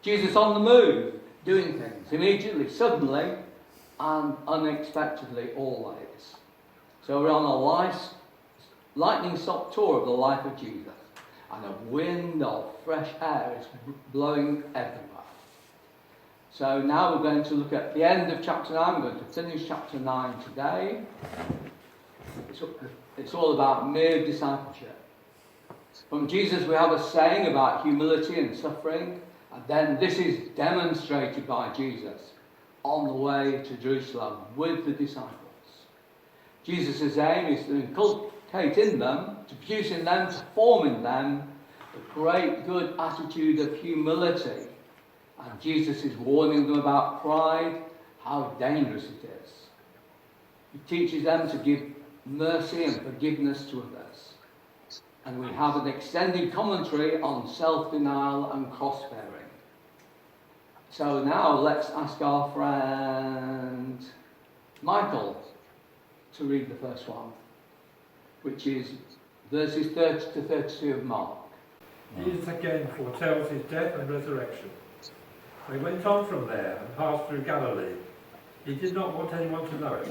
Jesus on the move, doing things immediately, suddenly, and unexpectedly always. So we're on a lightning-stop tour of the life of Jesus. And a wind of fresh air is blowing everywhere. So now we're going to look at the end of chapter 9. We're going to finish chapter 9 today. It's all about mere discipleship. From Jesus we have a saying about humility and suffering. And then this is demonstrated by Jesus on the way to Jerusalem with the disciples. Jesus' aim is to inculcate in them, to produce in them, to form in them the great good attitude of humility. And Jesus is warning them about pride, how dangerous it is. He teaches them to give mercy and forgiveness to others. And we have an extended commentary on self-denial and cross-bearing. So now let's ask our friend Michael to read the first one, which is verses 30 to 32 of Mark. Jesus again foretells his death and resurrection. They went on from there and passed through Galilee. He did not want anyone to know it,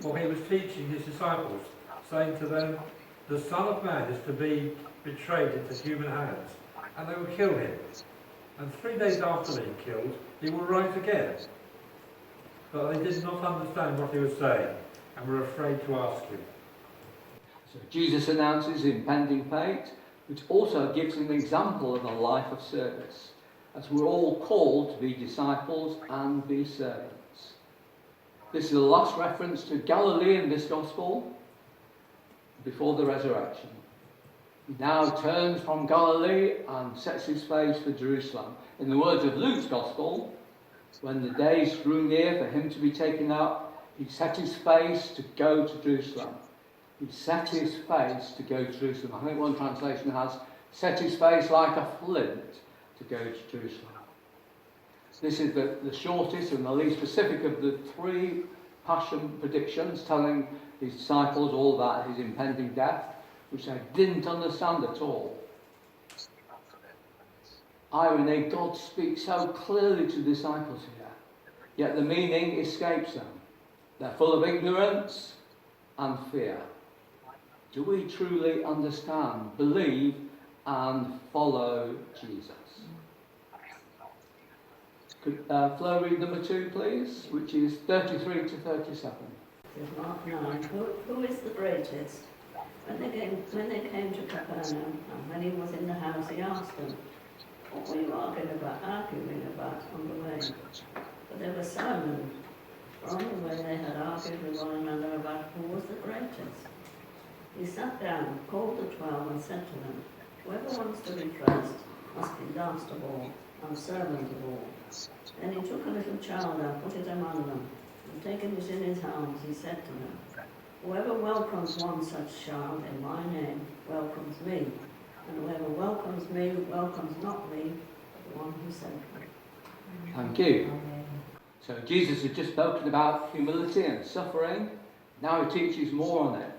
for he was teaching his disciples, saying to them, "The Son of Man is to be betrayed into human hands, and they will kill him. And 3 days after being killed, he will rise again." But they did not understand what he was saying, and were afraid to ask him. So Jesus announces his impending fate, which also gives an example of a life of service, as we're all called to be disciples and be servants. This is the last reference to Galilee in this gospel before the resurrection. He now turns from Galilee and sets his face for Jerusalem. In the words of Luke's gospel, when the days drew near for him to be taken up, he set his face to go to Jerusalem. He set his face to go to Jerusalem. I think one translation has set his face like a flint to go to Jerusalem. This is the shortest and the least specific of the 3 passion predictions, telling his disciples all about his impending death, which they didn't understand at all. Irony, God speaks so clearly to the disciples here, yet the meaning escapes them. They're full of ignorance and fear. Do we truly understand, believe, and follow Jesus? Could Flo read number 2, please, which is 33 to 37. Mark 9. Who is the greatest? When they came to Capernaum, and when he was in the house, he asked them, "What were you arguing about on the way?" But they were silent. For on the way they had argued with one another about who was the greatest. He sat down, called the 12, and said to them, "Whoever wants to be first must be last of all, and servant of all." Then he took a little child and put it among them, and taking it in his arms, he said to them, "Whoever welcomes one such child in my name welcomes me, and whoever welcomes me welcomes not me, but the one who sent me." Thank you. So Jesus had just spoken about humility and suffering. Now he teaches more on it.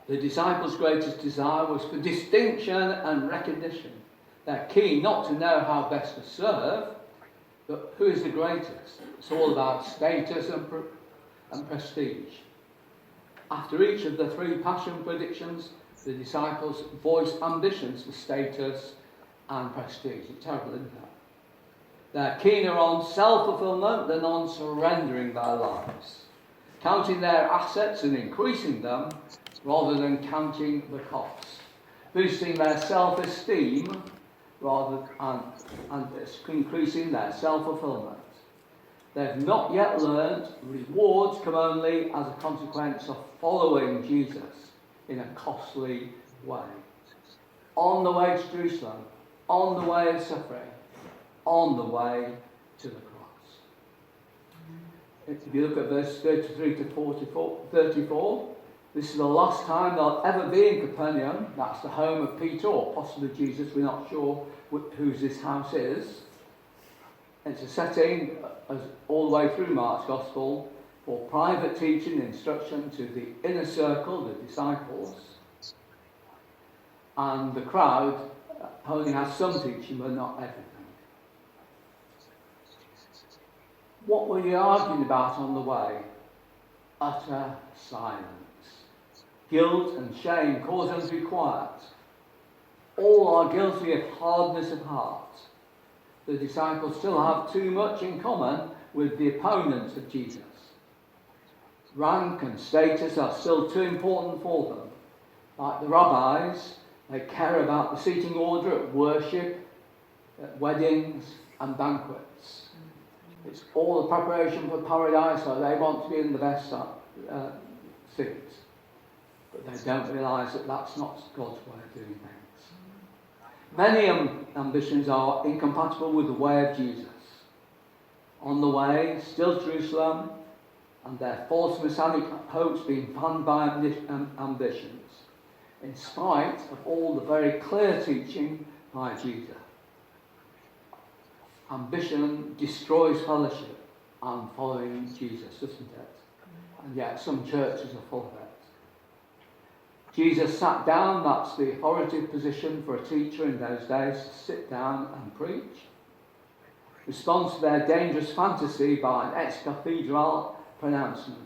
The disciples' greatest desire was for distinction and recognition. They're keen not to know how best to serve, but who is the greatest. It's all about status and prestige. After each of the 3 passion predictions, the disciples voiced ambitions for status and prestige. It's terrible, isn't it? They're keener on self-fulfillment than on surrendering their lives, counting their assets and increasing them rather than counting the costs, boosting their self-esteem rather and increasing their self-fulfillment. They've not yet learned rewards come only as a consequence of following Jesus in a costly way. On the way to Jerusalem, on the way of suffering, on the way to the cross. If you look at verse 33 to 34, this is the last time they'll ever be in Capernaum. That's the home of Peter, or possibly Jesus. We're not sure whose this house is. It's a setting, as all the way through Mark's Gospel, for private teaching and instruction to the inner circle, the disciples. And the crowd only has some teaching, but not everything. What were you arguing about on the way? Utter silence. Guilt and shame cause them to be quiet. All are guilty of hardness of heart. The disciples still have too much in common with the opponents of Jesus. Rank and status are still too important for them. Like the rabbis, they care about the seating order at worship, at weddings and banquets. It's all the preparation for paradise, so they want to be in the best seats. But they don't realise that that's not God's way of doing things. Many ambitions are incompatible with the way of Jesus. On the way, still Jerusalem, and their false messianic hopes being fanned by ambitions, in spite of all the very clear teaching by Jesus. Ambition destroys fellowship and following Jesus, doesn't it? And yet some churches are full of it. Jesus sat down, that's the authoritative position for a teacher in those days, to sit down and preach. Responds to their dangerous fantasy by an ex-cathedral pronouncement.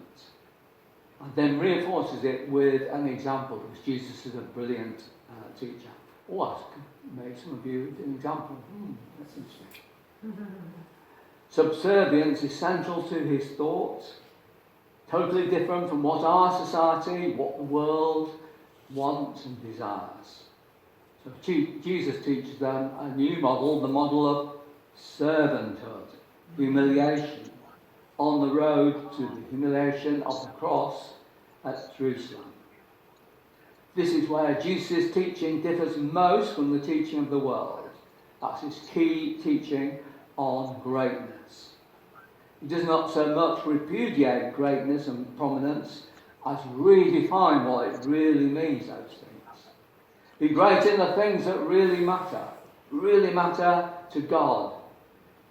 And then reinforces it with an example, because Jesus is a brilliant teacher. Oh, I could make some of you an example. That's interesting. Subservience is central to his thoughts, totally different from what our society, what the world wants and desires. So Jesus teaches them a new model, the model of servanthood, humiliation, on the road to the humiliation of the cross at Jerusalem. This is where Jesus' teaching differs most from the teaching of the world. That's his key teaching on greatness. He does not so much repudiate greatness and prominence as redefine what it really means, those things. Be great in the things that really matter to God.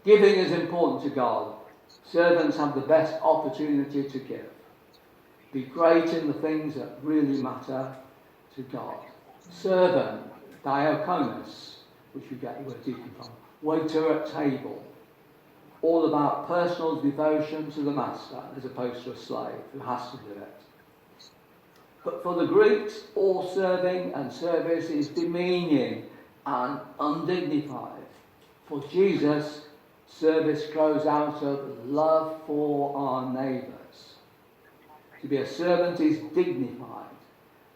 Giving is important to God. Servants have the best opportunity to give. Be great in the things that really matter to God. Servant, diakonos, which we get the word deacon from. Waiter at table. All about personal devotion to the master as opposed to a slave who has to do it. But for the Greeks, all serving and service is demeaning and undignified. For Jesus, service grows out of love for our neighbours. To be a servant is dignified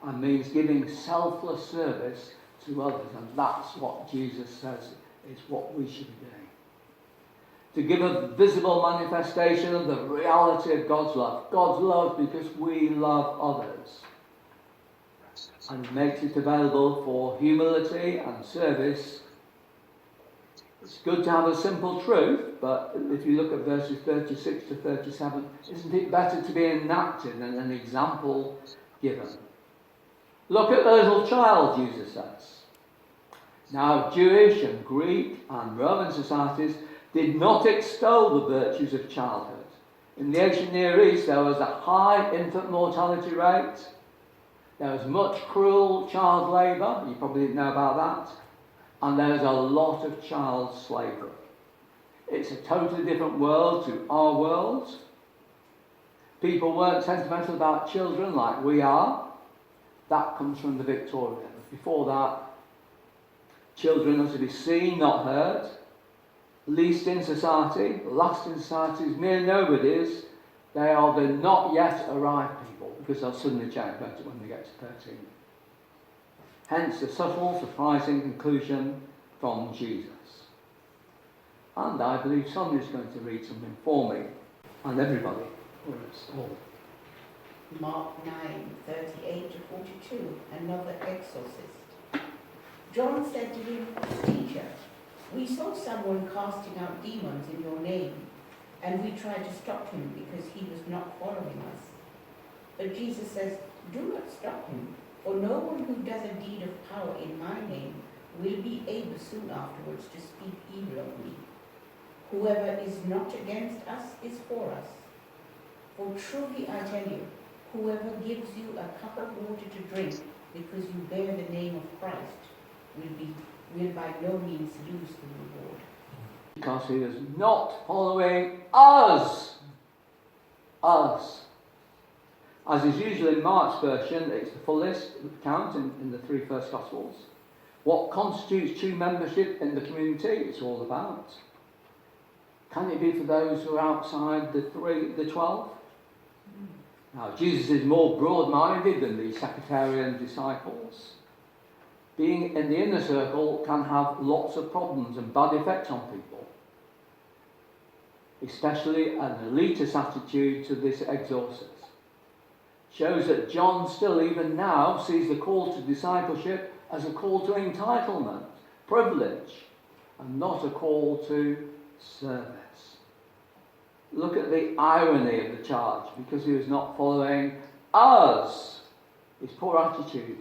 and means giving selfless service to others, and that's what Jesus says is what we should be doing. To give a visible manifestation of the reality of God's love. God's love because we love others. And makes it available for humility and service. It's good to have a simple truth, but if you look at verses 36 to 37, isn't it better to be enacted than an example given? Look at the little child, Jesus says. Now, Jewish and Greek and Roman societies did not extol the virtues of childhood. In the ancient Near East, there was a high infant mortality rate. There was much cruel child labour. You probably didn't know about that. And there was a lot of child slavery. It's a totally different world to our world. People weren't sentimental about children like we are. That comes from the Victorians. Before that, children are to be seen, not heard. Least in society, last in society is mere nobodies. They are the not yet arrived people, because they'll suddenly change when they get to 13. Hence the subtle, surprising conclusion from Jesus. And I believe somebody's going to read something for me, and everybody, for us all. Mark 9:38 to 42, another exorcist. John said to him, "Teacher, we saw someone casting out demons in your name, and we tried to stop him because he was not following us." But Jesus says, "Do not stop him, for no one who does a deed of power in my name will be able soon afterwards to speak evil of me. Whoever is not against us is for us. For truly I tell you, whoever gives you a cup of water to drink because you bear the name of Christ will by no means lose the reward." because he is not following us. Us. As is usually in Mark's version, it's the fullest account in the 3 first Gospels. What constitutes true membership in the community it's all about. Can it be for those who are outside the 12? Now, Jesus is more broad-minded than the sectarian disciples. Being in the inner circle can have lots of problems and bad effects on people, especially an elitist attitude to this exorcist. Shows that John still, even now, sees the call to discipleship as a call to entitlement, privilege, and not a call to service. Look at the irony of the charge, because he was not following us. His poor attitude.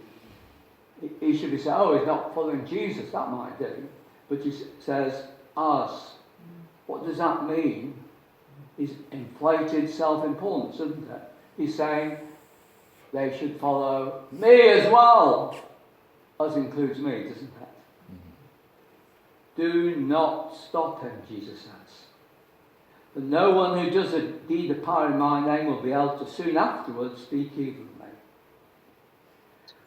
He should be saying, oh, he's not following Jesus, that might do. But he says, us. What does that mean? He's inflated self-importance, isn't it? He's saying, they should follow me as well. Us includes me, doesn't it? Do not stop him, Jesus says. For no one who does a deed of power in my name will be able to soon afterwards speak evil of me.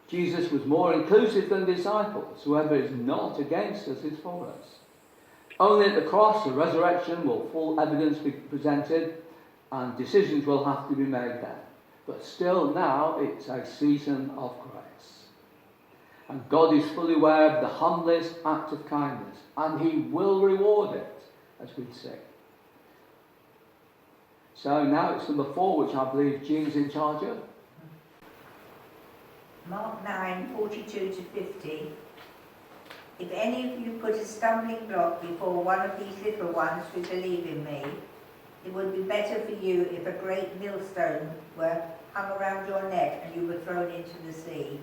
Jesus was more inclusive than disciples. Whoever is not against us is for us. Only at the cross, the resurrection, will full evidence be presented and decisions will have to be made there. But still now it's a season of grace. And God is fully aware of the humblest act of kindness, and he will reward it, as we see. So now it's number 4, which I believe Jean's in charge of. Mark 9:42 to 50. If any of you put a stumbling block before one of these little ones who believe in me, it would be better for you if a great millstone were hung around your neck and you were thrown into the sea.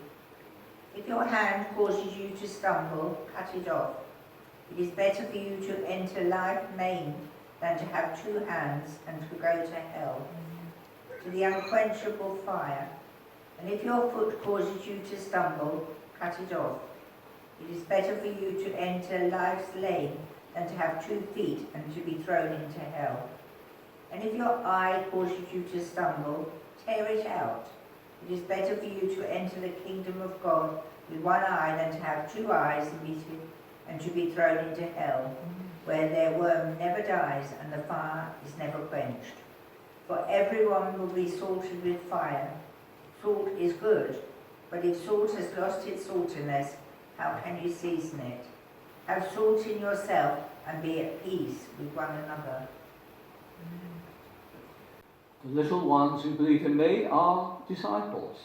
If your hand causes you to stumble, cut it off. It is better for you to enter life maimed than to have 2 hands and to go to hell, to the unquenchable fire. And if your foot causes you to stumble, cut it off. It is better for you to enter life's lane than to have 2 feet and to be thrown into hell. And if your eye causes you to stumble, tear it out. It is better for you to enter the kingdom of God with 1 eye than to have 2 eyes and to be thrown into hell, where their worm never dies and the fire is never quenched. For everyone will be salted with fire. Salt is good, but if salt has lost its saltiness, how can you season it? Have salt in yourself and be at peace with one another. The little ones who believe in me are disciples.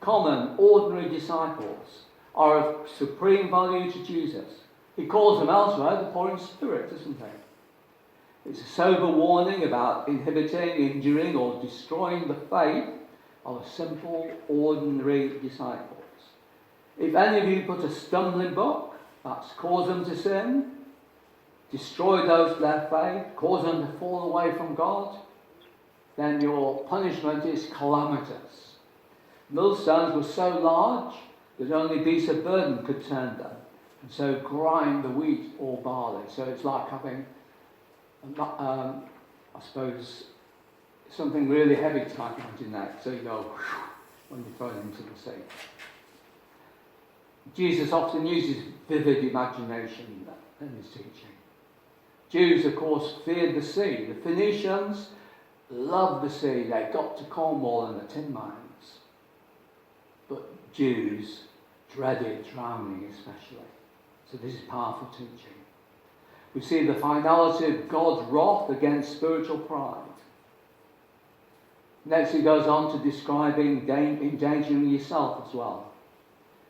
Common, ordinary disciples are of supreme value to Jesus. He calls them elsewhere the poor in spirit, doesn't he? It's a sober warning about inhibiting, injuring, or destroying the faith of simple, ordinary disciples. If any of you put a stumbling block, that's cause them to sin, destroy those their faith, cause them to fall away from God, then your punishment is calamitous. Millstones were so large that only beasts of burden could turn them, and so grind the wheat or barley. So it's like having, I suppose, something really heavy tied around your neck, so you go when you're thrown into the sea. Jesus often uses vivid imagination in his teaching. Jews, of course, feared the sea. The Phoenicians loved the sea. They got to Cornwall and the tin mines. But Jews dreaded drowning especially. So this is powerful teaching. We see the finality of God's wrath against spiritual pride. Next he goes on to describing endangering yourself as well.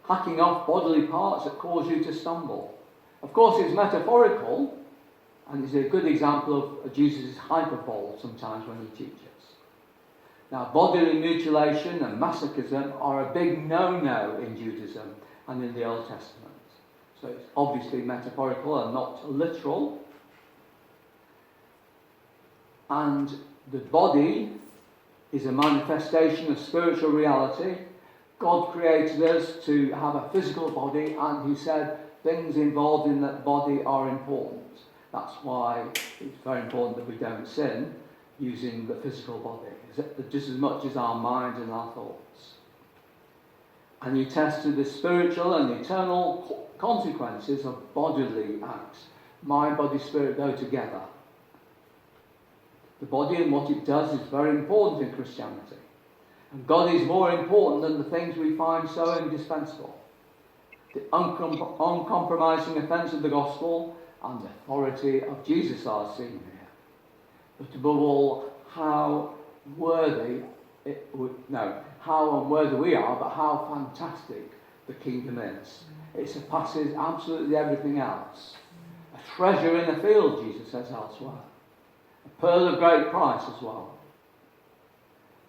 Hacking off bodily parts that cause you to stumble. Of course it's metaphorical, and it's a good example of Jesus' hyperbole sometimes when he teaches. Now bodily mutilation and masochism are a big no-no in Judaism and in the Old Testament. So it's obviously metaphorical and not literal. And the body is a manifestation of spiritual reality. God created us to have a physical body, and he said things involved in that body are important. That's why it's very important that we don't sin using the physical body, just as much as our mind and our thoughts. And you tested the spiritual and eternal consequences of bodily acts. Mind, body, spirit go together. The body and what it does is very important in Christianity. And God is more important than the things we find so indispensable. The uncompromising offence of the gospel and the authority of Jesus are seen here. But above all, how unworthy we are, but how fantastic the kingdom is. It surpasses absolutely everything else. A treasure in the field, Jesus says elsewhere. A pearl of great price as well.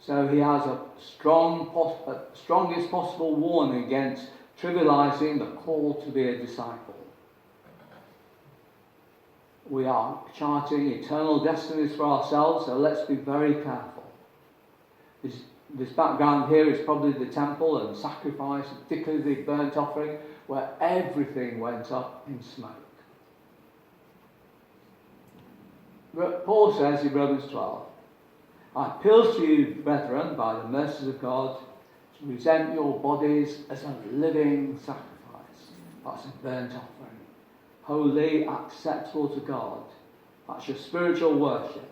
So he has a strongest possible warning against trivializing the call to be a disciple. We are charting eternal destinies for ourselves, so let's be very careful. This background here is probably the temple and sacrifice, particularly the burnt offering, where everything went up in smoke. Paul says in Romans 12, I appeal to you, brethren, by the mercies of God, to present your bodies as a living sacrifice. That's a burnt offering. Holy, acceptable to God. That's your spiritual worship.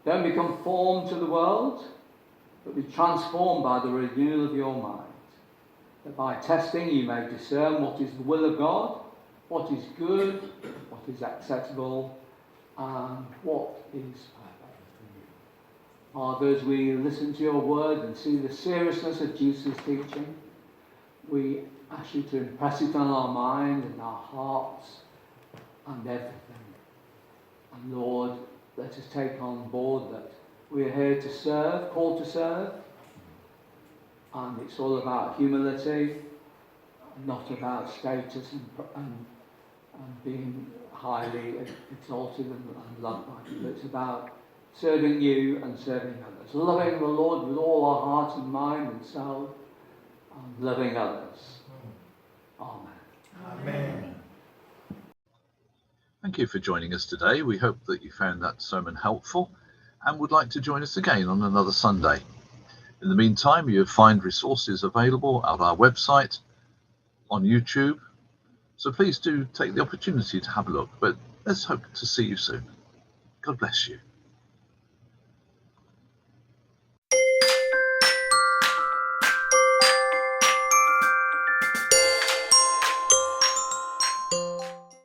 Don't be conformed to the world, but be transformed by the renewal of your mind. That by testing you may discern what is the will of God, what is good, what is acceptable, and what is perfect. Father, as we listen to your word and see the seriousness of Jesus' teaching, we ask you to impress it on our mind and our hearts and everything. And Lord, let us take on board that we are here to serve, called to serve, and it's all about humility, not about status and being highly exalted and loved by you. It's about serving you and serving others, loving the Lord with all our heart and mind and soul, and loving others. Amen. Amen. Thank you for joining us today. We hope that you found that sermon helpful and would like to join us again on another Sunday. In the meantime, you'll find resources available at our website, on YouTube, so please do take the opportunity to have a look. But let's hope to see you soon. God bless you.